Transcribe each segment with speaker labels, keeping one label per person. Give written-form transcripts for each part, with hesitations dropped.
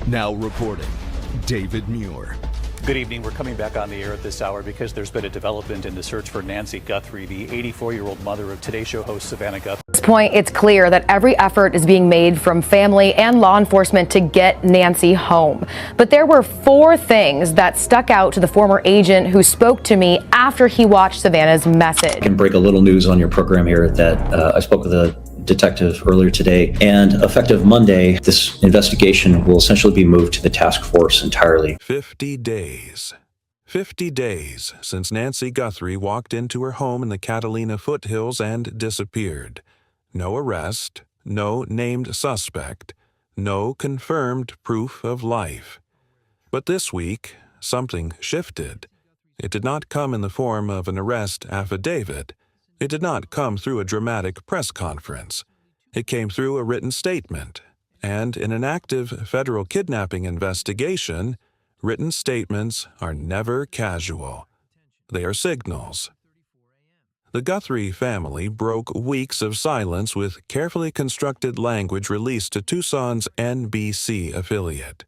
Speaker 1: Now reporting, David Muir.
Speaker 2: Good evening. We're coming back on the air at this hour because there's been a development in the search for Nancy Guthrie, the 84-year-old mother of Today Show host Savannah Guthrie.
Speaker 3: At this point, it's clear that every effort is being made from family and law enforcement to get Nancy home. But there were 4 things that stuck out to the former agent who spoke to me after he watched Savannah's message.
Speaker 4: I can break a little news on your program here that I spoke with a detective earlier today, and effective Monday, this investigation will essentially be moved to the task force entirely.
Speaker 5: 50 days. 50 days since Nancy Guthrie walked into her home in the Catalina foothills and disappeared. No arrest, no named suspect, no confirmed proof of life. But this week, something shifted. It did not come in the form of an arrest affidavit. It did not come through a dramatic press conference. It came through a written statement. And in an active federal kidnapping investigation, written statements are never casual. They are signals. The Guthrie family broke weeks of silence with carefully constructed language released to Tucson's NBC affiliate.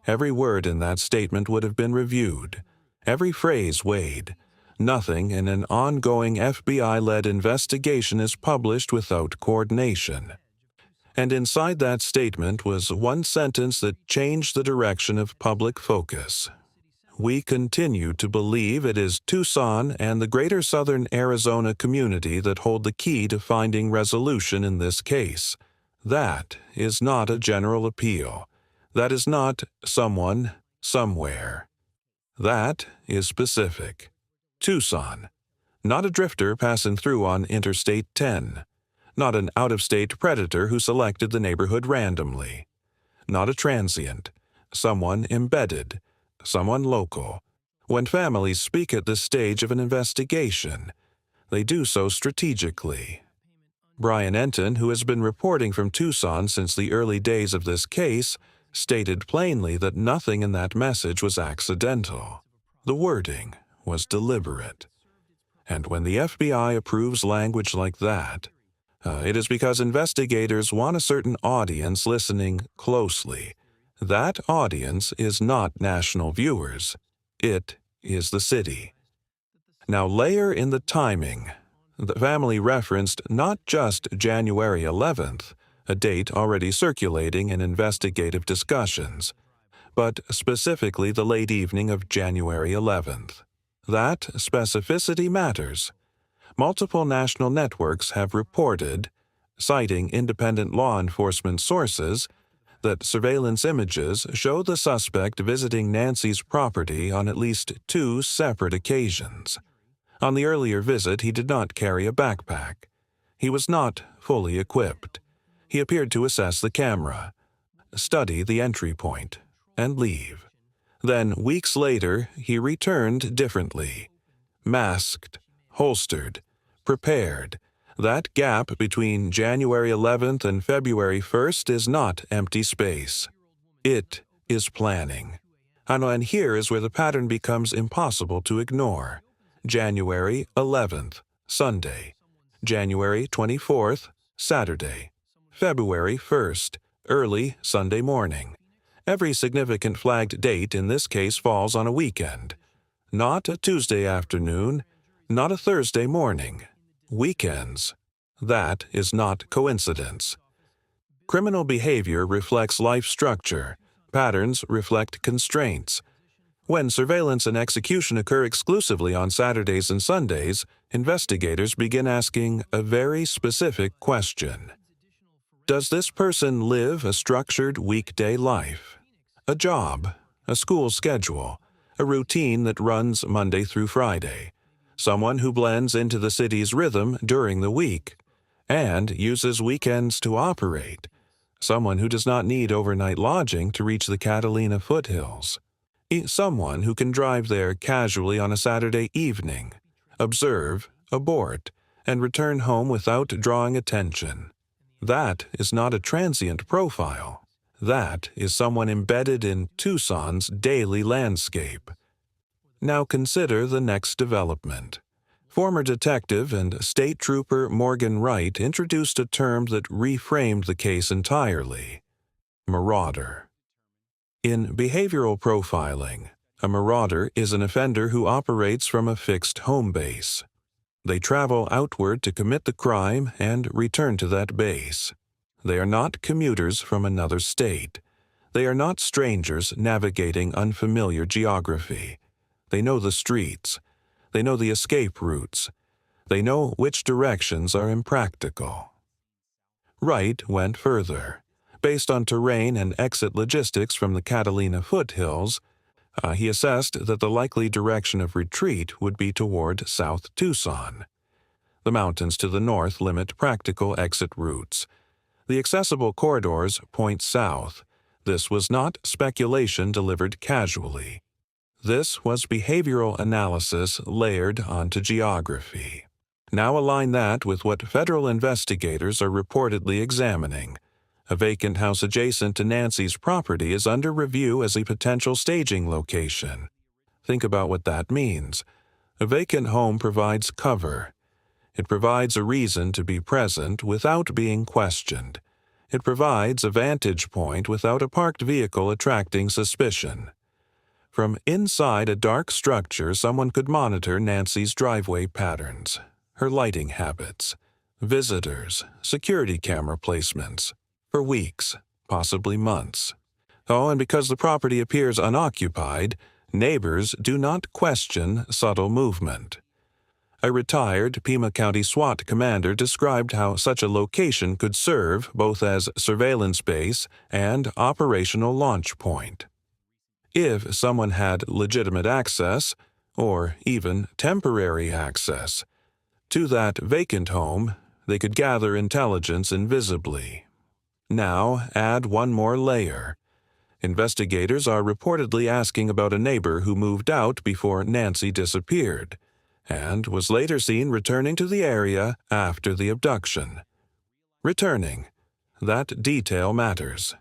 Speaker 5: Every word in that statement would have been reviewed. Every phrase weighed. Nothing in an ongoing FBI-led investigation is published without coordination. And inside that statement was one sentence that changed the direction of public focus. We continue to believe it is Tucson and the greater southern Arizona community that hold the key to finding resolution in this case. That is not a general appeal. That is not someone, somewhere. That is specific. Tucson, not a drifter passing through on Interstate 10, not an out-of-state predator who selected the neighborhood randomly, not a transient, someone embedded, someone local. When families speak at this stage of an investigation, they do so strategically. Brian Enton, who has been reporting from Tucson since the early days of this case, stated plainly that nothing in that message was accidental. The wording was deliberate. And when the FBI approves language like that, it is because investigators want a certain audience listening closely. That audience is not national viewers. It is the city. Now layer in the timing. The family referenced not just January 11th, a date already circulating in investigative discussions, but specifically the late evening of January 11th. That specificity matters. Multiple national networks have reported, citing independent law enforcement sources, that surveillance images show the suspect visiting Nancy's property on at least 2 separate occasions. On the earlier visit, he did not carry a backpack. He was not fully equipped. He appeared to assess the camera, study the entry point, and leave. Then, weeks later, he returned differently. Masked, holstered, prepared. That gap between January 11th and February 1st is not empty space. It is planning. And here is where the pattern becomes impossible to ignore. January 11th, Sunday. January 24th, Saturday. February 1st, early Sunday morning. Every significant flagged date in this case falls on a weekend. Not a Tuesday afternoon, not a Thursday morning. Weekends. That is not coincidence. Criminal behavior reflects life structure. Patterns reflect constraints. When surveillance and execution occur exclusively on Saturdays and Sundays, investigators begin asking a very specific question. Does this person live a structured weekday life? A job, a school schedule, a routine that runs Monday through Friday, someone who blends into the city's rhythm during the week, and uses weekends to operate, someone who does not need overnight lodging to reach the Catalina foothills, someone who can drive there casually on a Saturday evening, observe, abort, and return home without drawing attention. That is not a transient profile. That is someone embedded in Tucson's daily landscape. Now consider the next development. Former detective and state trooper Morgan Wright introduced a term that reframed the case entirely: marauder. In behavioral profiling, a marauder is an offender who operates from a fixed home base. They travel outward to commit the crime and return to that base. They are not commuters from another state. They are not strangers navigating unfamiliar geography. They know the streets. They know the escape routes. They know which directions are impractical. Wright went further. Based on terrain and exit logistics from the Catalina foothills, he assessed that the likely direction of retreat would be toward South Tucson. The mountains to the north limit practical exit routes. The accessible corridors point south. This was not speculation delivered casually. This was behavioral analysis layered onto geography. Now align that with what federal investigators are reportedly examining. A vacant house adjacent to Nancy's property is under review as a potential staging location. Think about what that means. A vacant home provides cover. It provides a reason to be present without being questioned. It provides a vantage point without a parked vehicle attracting suspicion. From inside a dark structure, someone could monitor Nancy's driveway patterns, her lighting habits, visitors, security camera placements, for weeks, possibly months. Oh, and because the property appears unoccupied, neighbors do not question subtle movement. A retired Pima County SWAT commander described how such a location could serve both as surveillance base and operational launch point. If someone had legitimate access, or even temporary access, to that vacant home, they could gather intelligence invisibly. Now add one more layer. Investigators are reportedly asking about a neighbor who moved out before Nancy disappeared, and was later seen returning to the area after the abduction. Returning. That detail matters.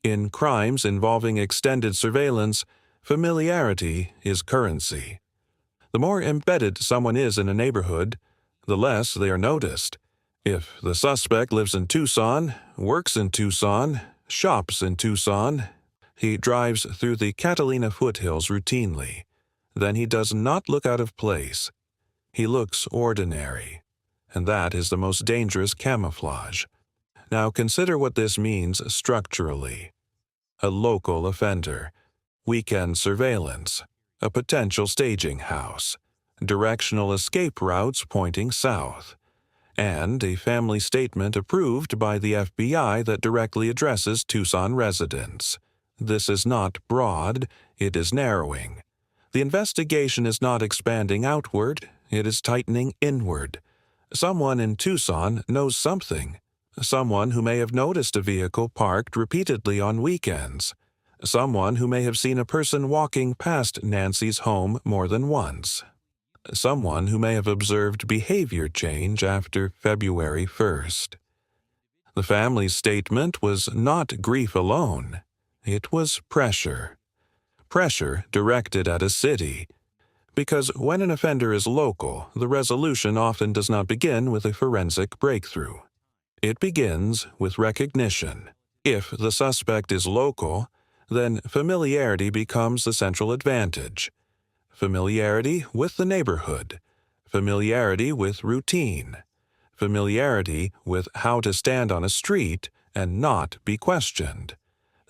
Speaker 5: In crimes involving extended surveillance, familiarity is currency. The more embedded someone is in a neighborhood, the less they are noticed. If the suspect lives in Tucson, works in Tucson, shops in Tucson, he drives through the Catalina foothills routinely, then he does not look out of place. He looks ordinary, and that is the most dangerous camouflage. Now consider what this means structurally. A local offender, weekend surveillance, a potential staging house, directional escape routes pointing south, and a family statement approved by the FBI that directly addresses Tucson residents. This is not broad, it is narrowing. The investigation is not expanding outward, it is tightening inward. Someone in Tucson knows something. Someone who may have noticed a vehicle parked repeatedly on weekends. Someone who may have seen a person walking past Nancy's home more than once. Someone who may have observed behavior change after February 1st. The family's statement was not grief alone. It was pressure. Pressure directed at a city. Because when an offender is local, the resolution often does not begin with a forensic breakthrough. It begins with recognition. If the suspect is local, then familiarity becomes the central advantage. Familiarity with the neighborhood. Familiarity with routine. Familiarity with how to stand on a street and not be questioned.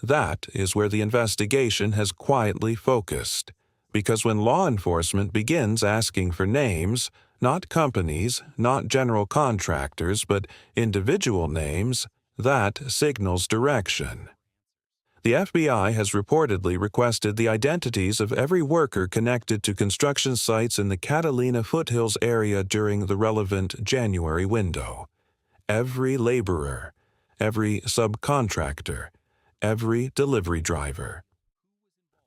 Speaker 5: That is where the investigation has quietly focused. Because when law enforcement begins asking for names, not companies, not general contractors, but individual names, that signals direction. The FBI has reportedly requested the identities of every worker connected to construction sites in the Catalina foothills area during the relevant January window. Every laborer, every subcontractor, every delivery driver.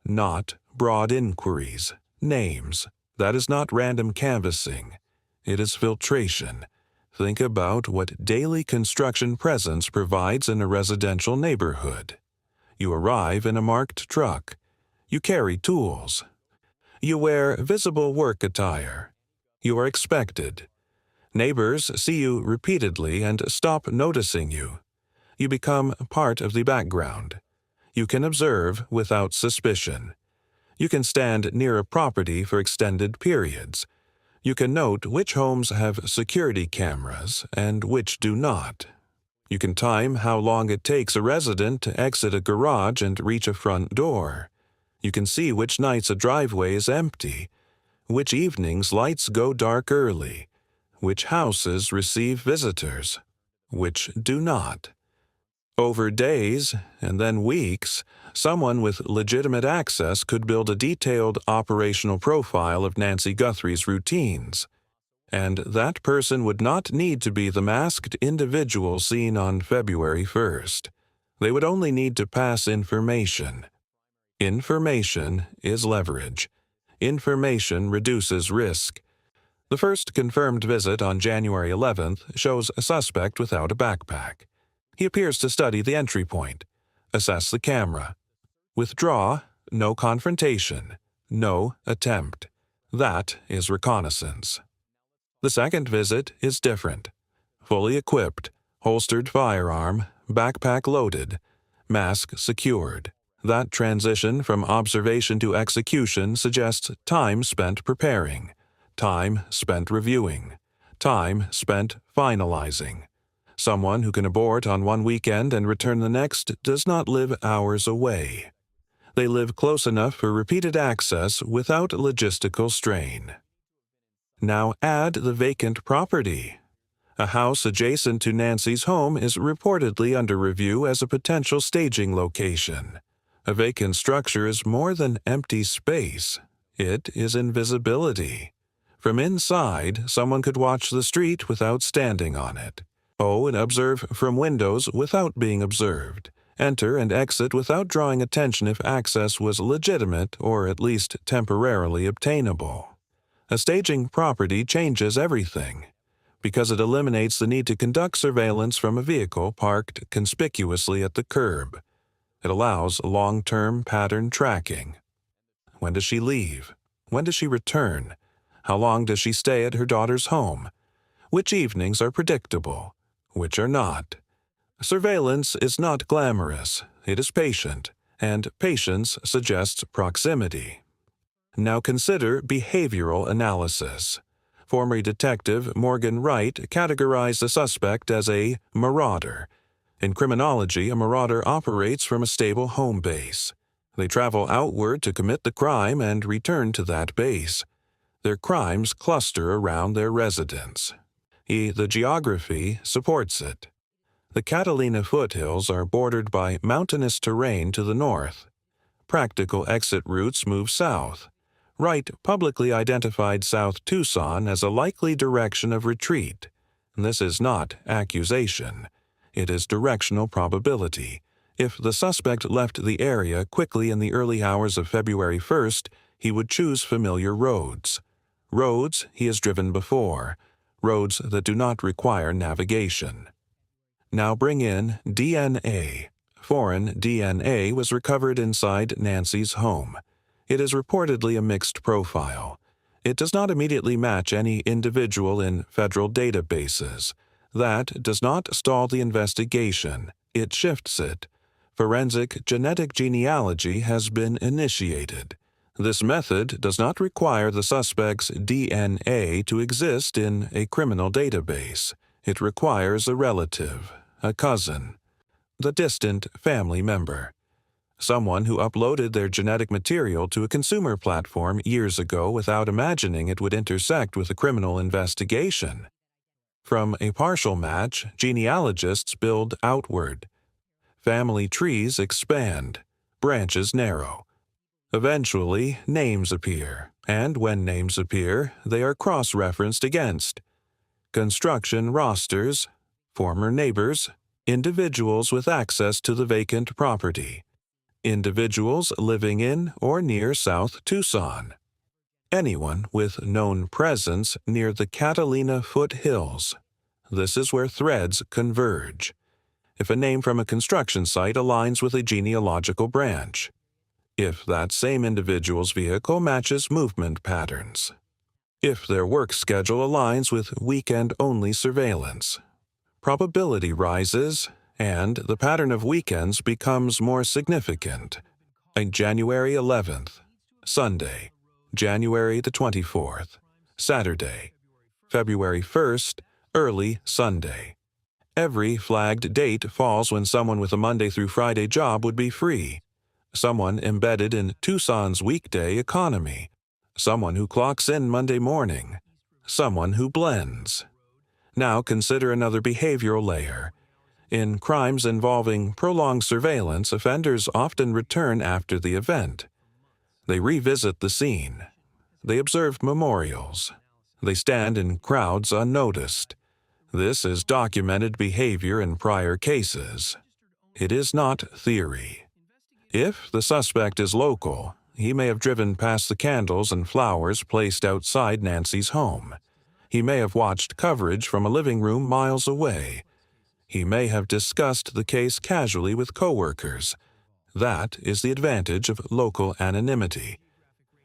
Speaker 5: Not broad inquiries, names. That is not random canvassing. It is filtration. Think about what daily construction presence provides in a residential neighborhood. You arrive in a marked truck. You carry tools. You wear visible work attire. You are expected. Neighbors see you repeatedly and stop noticing you. You become part of the background. You can observe without suspicion. You can stand near a property for extended periods. You can note which homes have security cameras and which do not. You can time how long it takes a resident to exit a garage and reach a front door. You can see which nights a driveway is empty, which evenings lights go dark early, which houses receive visitors, which do not. Over days, and then weeks, someone with legitimate access could build a detailed operational profile of Nancy Guthrie's routines. And that person would not need to be the masked individual seen on February 1st. They would only need to pass information. Information is leverage. Information reduces risk. The first confirmed visit on January 11th shows a suspect without a backpack. He appears to study the entry point, assess the camera. Withdraw, no confrontation, no attempt. That is reconnaissance. The second visit is different. Fully equipped, holstered firearm, backpack loaded, mask secured. That transition from observation to execution suggests time spent preparing, time spent reviewing, time spent finalizing. Someone who can abort on one weekend and return the next does not live hours away. They live close enough for repeated access without logistical strain. Now add the vacant property. A house adjacent to Nancy's home is reportedly under review as a potential staging location. A vacant structure is more than empty space. It is invisibility. From inside, someone could watch the street without standing on it. And observe from windows without being observed. Enter and exit without drawing attention if access was legitimate or at least temporarily obtainable. A staging property changes everything, because it eliminates the need to conduct surveillance from a vehicle parked conspicuously at the curb. It allows long-term pattern tracking. When does she leave? When does she return? How long does she stay at her daughter's home? Which evenings are predictable? Which are not? Surveillance is not glamorous. It is patient, and patience suggests proximity. Now consider behavioral analysis. Former Detective Morgan Wright categorized the suspect as a marauder. In criminology, a marauder operates from a stable home base. They travel outward to commit the crime and return to that base. Their crimes cluster around their residence. The geography supports it. The Catalina foothills are bordered by mountainous terrain to the north. Practical exit routes move south. Wright publicly identified South Tucson as a likely direction of retreat. This is not accusation. It is directional probability. If the suspect left the area quickly in the early hours of February 1st, he would choose familiar roads. Roads he has driven before. Roads that do not require navigation. Now bring in DNA. Foreign DNA was recovered inside Nancy's home. It is reportedly a mixed profile. It does not immediately match any individual in federal databases. That does not stall the investigation. It shifts it. Forensic genetic genealogy has been initiated. This method does not require the suspect's DNA to exist in a criminal database. It requires a relative, a cousin, the distant family member. Someone who uploaded their genetic material to a consumer platform years ago without imagining it would intersect with a criminal investigation. From a partial match, genealogists build outward. Family trees expand, branches narrow. Eventually, names appear, and when names appear, they are cross-referenced against. Construction rosters, former neighbors, individuals with access to the vacant property. Individuals living in or near South Tucson. Anyone with known presence near the Catalina foothills. This is where threads converge. If a name from a construction site aligns with a genealogical branch. If that same individual's vehicle matches movement patterns. If their work schedule aligns with weekend-only surveillance. Probability rises, and the pattern of weekends becomes more significant. January 11th, Sunday, January the 24th, Saturday, February 1st, early Sunday. Every flagged date falls when someone with a Monday through Friday job would be free. Someone embedded in Tucson's weekday economy. Someone who clocks in Monday morning. Someone who blends. Now consider another behavioral layer. In crimes involving prolonged surveillance, offenders often return after the event. They revisit the scene. They observe memorials. They stand in crowds unnoticed. This is documented behavior in prior cases. It is not theory. If the suspect is local, he may have driven past the candles and flowers placed outside Nancy's home. He may have watched coverage from a living room miles away. He may have discussed the case casually with coworkers. That is the advantage of local anonymity.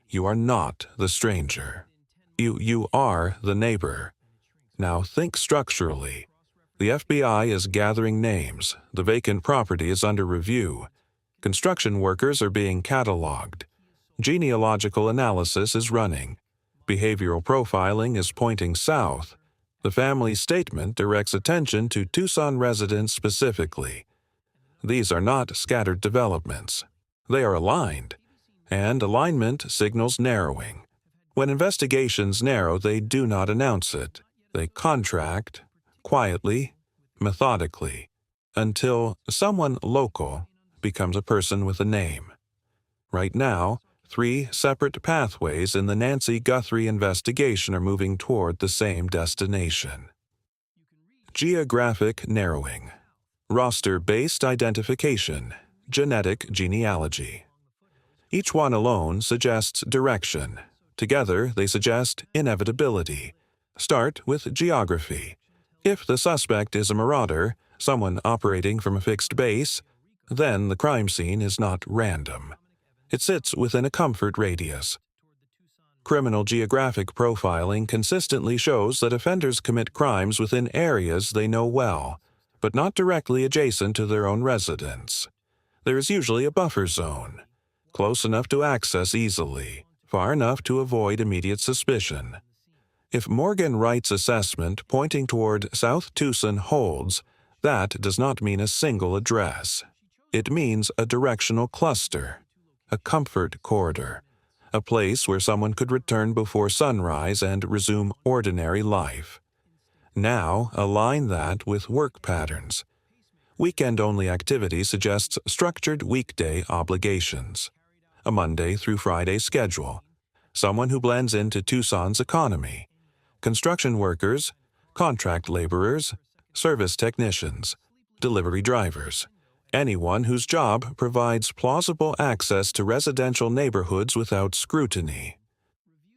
Speaker 5: You are not the stranger. You are the neighbor. Now think structurally. The FBI is gathering names. The vacant property is under review. Construction workers are being cataloged. Genealogical analysis is running. Behavioral profiling is pointing south. The family statement directs attention to Tucson residents specifically. These are not scattered developments. They are aligned, and alignment signals narrowing. When investigations narrow, they do not announce it. They contract, quietly, methodically, until someone local becomes a person with a name. Right now, 3 separate pathways in the Nancy Guthrie investigation are moving toward the same destination. Geographic narrowing, roster-based identification, genetic genealogy. Each one alone suggests direction. Together, they suggest inevitability. Start with geography. If the suspect is a marauder, someone operating from a fixed base, then the crime scene is not random. It sits within a comfort radius. Criminal geographic profiling consistently shows that offenders commit crimes within areas they know well, but not directly adjacent to their own residence. There is usually a buffer zone, close enough to access easily, far enough to avoid immediate suspicion. If Morgan Wright's assessment pointing toward South Tucson holds, that does not mean a single address. It means a directional cluster, a comfort corridor, a place where someone could return before sunrise and resume ordinary life. Now, align that with work patterns. Weekend-only activity suggests structured weekday obligations. A Monday through Friday schedule. Someone who blends into Tucson's economy. Construction workers, contract laborers, service technicians, delivery drivers. Anyone whose job provides plausible access to residential neighborhoods without scrutiny.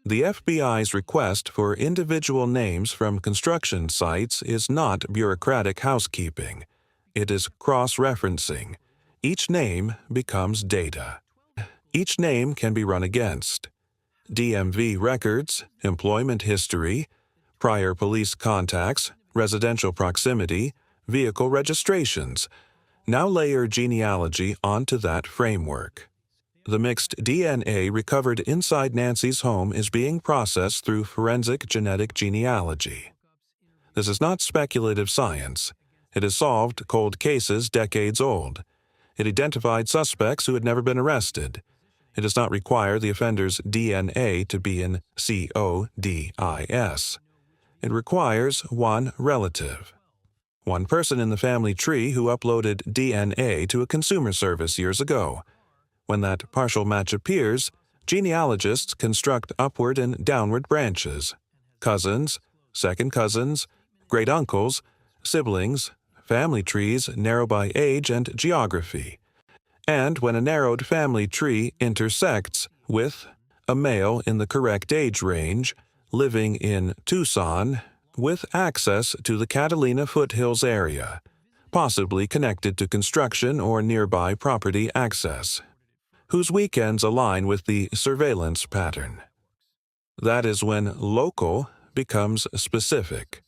Speaker 5: The FBI's request for individual names from construction sites is not bureaucratic housekeeping. It is cross-referencing. Each name becomes data. Each name can be run against DMV records, employment history, prior police contacts, residential proximity, vehicle registrations. Now layer genealogy onto that framework. The mixed DNA recovered inside Nancy's home is being processed through forensic genetic genealogy. This is not speculative science. It has solved cold cases decades old. It identified suspects who had never been arrested. It does not require the offender's DNA to be in CODIS. It requires one relative. One person in the family tree who uploaded DNA to a consumer service years ago. When that partial match appears, genealogists construct upward and downward branches. Cousins, second cousins, great uncles, siblings, family trees narrow by age and geography. And when a narrowed family tree intersects with a male in the correct age range, living in Tucson, with access to the Catalina foothills area, possibly connected to construction or nearby property access, whose weekends align with the surveillance pattern. That is when local becomes specific.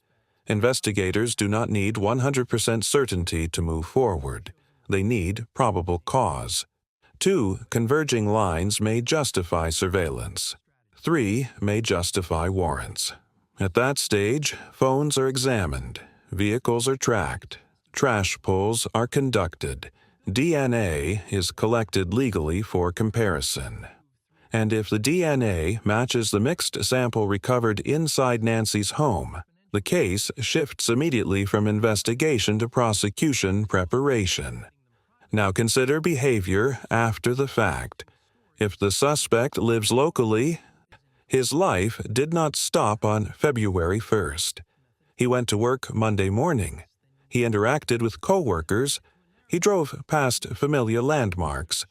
Speaker 5: Investigators do not need 100% certainty to move forward. They need probable cause. 2 converging lines may justify surveillance. 3 may justify warrants. At that stage, phones are examined, vehicles are tracked, trash pulls are conducted, DNA is collected legally for comparison. And if the DNA matches the mixed sample recovered inside Nancy's home, the case shifts immediately from investigation to prosecution preparation. Now consider behavior after the fact. If the suspect lives locally, his life did not stop on February 1st. He went to work Monday morning. He interacted with coworkers. He drove past familiar landmarks.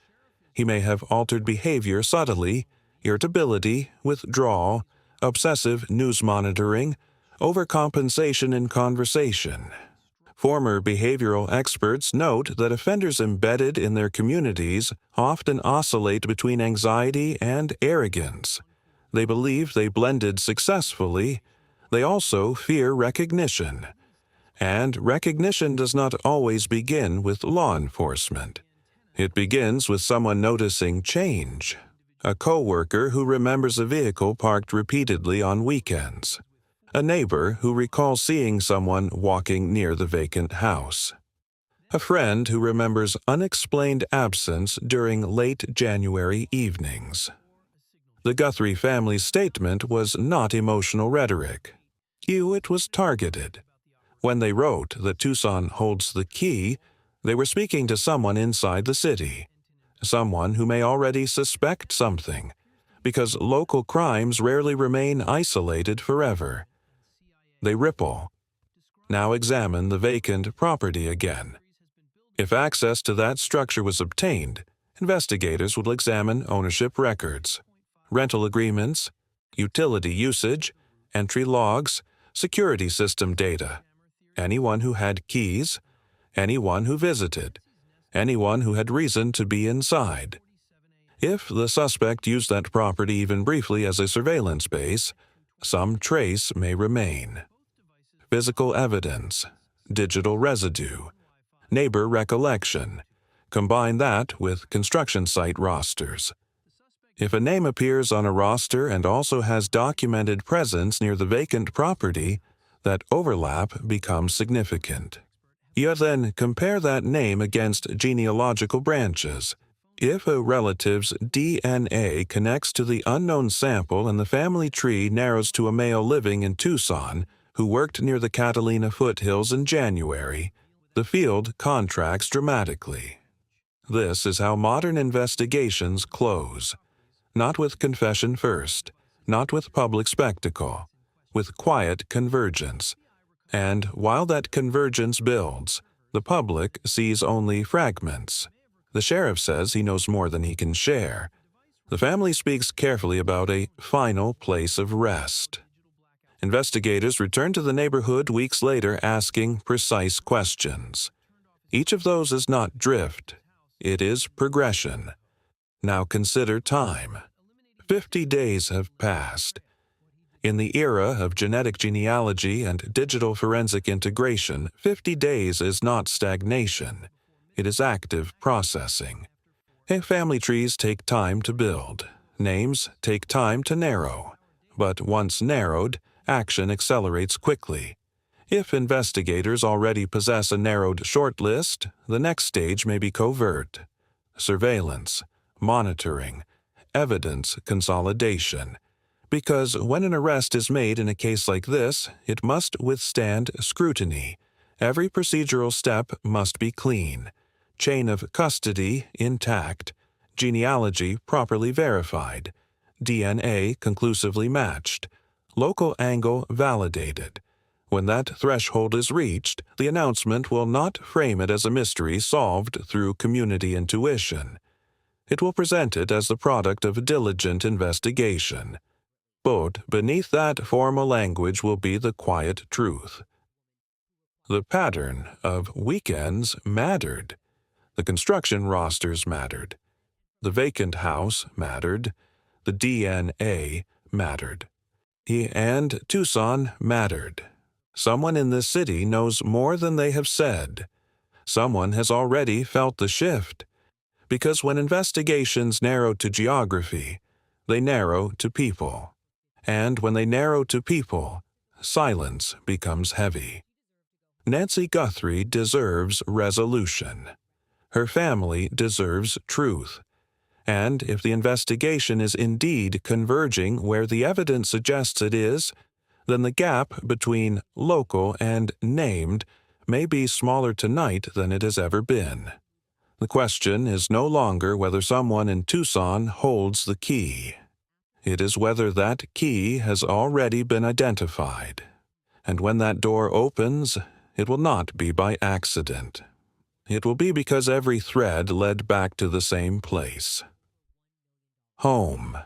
Speaker 5: He may have altered behavior subtly, irritability, withdrawal, obsessive news monitoring, overcompensation in conversation. Former behavioral experts note that offenders embedded in their communities often oscillate between anxiety and arrogance. They believe they blended successfully. They also fear recognition. And recognition does not always begin with law enforcement. It begins with someone noticing change. A coworker who remembers a vehicle parked repeatedly on weekends. A neighbor who recalls seeing someone walking near the vacant house. A friend who remembers unexplained absence during late January evenings. The Guthrie family's statement was not emotional rhetoric. It was targeted. When they wrote that Tucson holds the key, they were speaking to someone inside the city, someone who may already suspect something, because local crimes rarely remain isolated forever. They ripple. Now examine the vacant property again. If access to that structure was obtained, investigators will examine ownership records, rental agreements, utility usage, entry logs, security system data, anyone who had keys, anyone who visited, anyone who had reason to be inside. If the suspect used that property even briefly as a surveillance base, some trace may remain. Physical evidence, digital residue, neighbor recollection. Combine that with construction site rosters. If a name appears on a roster and also has documented presence near the vacant property, that overlap becomes significant. You then compare that name against genealogical branches. If a relative's DNA connects to the unknown sample and the family tree narrows to a male living in Tucson who worked near the Catalina foothills in January, the field contracts dramatically. This is how modern investigations close. Not with confession first, not with public spectacle, with quiet convergence. And while that convergence builds, the public sees only fragments. The sheriff says he knows more than he can share. The family speaks carefully about a final place of rest. Investigators return to the neighborhood weeks later asking precise questions. Each of those is not drift. It is progression. Now consider time. 50 days have passed. In the era of genetic genealogy and digital forensic integration, 50 days is not stagnation. It is active processing. Family trees take time to build. Names take time to narrow. But once narrowed, action accelerates quickly. If investigators already possess a narrowed shortlist, the next stage may be covert. Surveillance, monitoring, evidence consolidation. Because when an arrest is made in a case like this, it must withstand scrutiny. Every procedural step must be clean. Chain of custody intact. Genealogy properly verified. DNA conclusively matched. Local angle validated. When that threshold is reached, the announcement will not frame it as a mystery solved through community intuition. It will present it as the product of diligent investigation. But beneath that formal language will be the quiet truth. The pattern of weekends mattered. The construction rosters mattered. The vacant house mattered. The DNA mattered. And Tucson mattered. Someone in this city knows more than they have said. Someone has already felt the shift. Because when investigations narrow to geography, they narrow to people. And when they narrow to people, silence becomes heavy. Nancy Guthrie deserves resolution. Her family deserves truth. And if the investigation is indeed converging where the evidence suggests it is, then the gap between local and named may be smaller tonight than it has ever been. The question is no longer whether someone in Tucson holds the key. It is whether that key has already been identified. And when that door opens, it will not be by accident. It will be because every thread led back to the same place. Home.